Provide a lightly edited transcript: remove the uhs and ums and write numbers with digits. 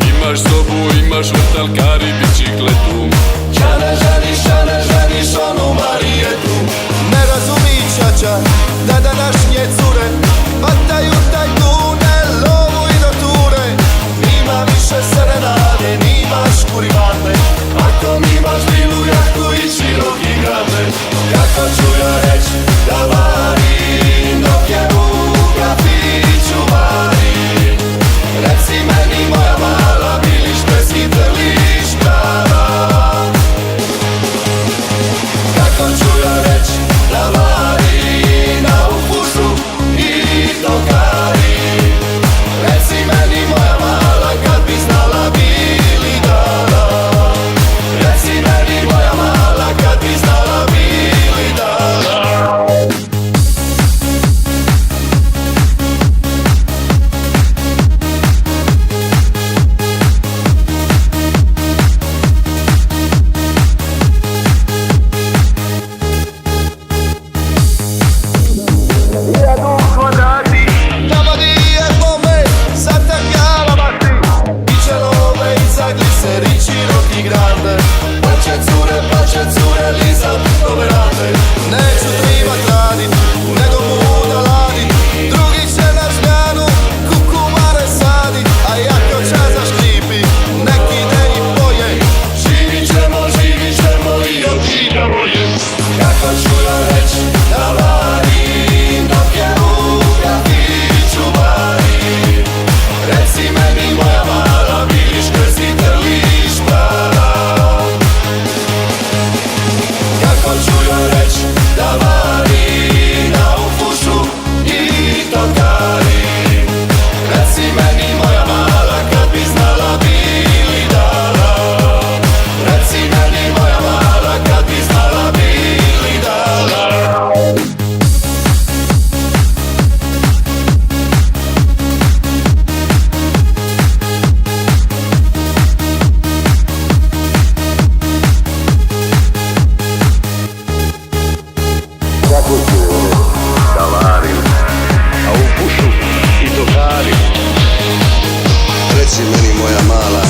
Imaš sobu, imaš vrtalkar i bicikletu. Ja ne ženiš onu Marijetu. Ne razumi čača da današnje cure vataju tajkune, lovu i do ture. Nima više serenade, nimaš kurivane. Ako nimaš bilu jahtu i široki grade. Kako ću ja reć da varim dok je u kafiću varim? Reci meni moja mala, biliš presite liš prava. Kako ću ja reć da varim na ufušu i tokari? Reci meni moja mala, kad bi znala bili dala. Reci meni moja mala, kad bi znala bili dala. Navodi je bombe, zatakjala vati. Iće love i zagliseri široki grande. Pa će cure lizat ove rande. Neću trivat radit, nego muda ladit. Drugi će na žnjanu kukumare sadit. A ja kao čaza škripi, neki ne i boje. Živit ćemo i očinjamo je. Kako ću ja reć da varim dok je u kafiću varim? Reci meni moja mala, biliš krsite liš prava. Kako ću ja reć da varim na ufušu i tokari? Reci meni moja mala, kad bi znala bili dala. Reci meni moja mala, kad bi znala bili dala. Kako ću da varim, a u pušu i tokari? Reci meni moja mala,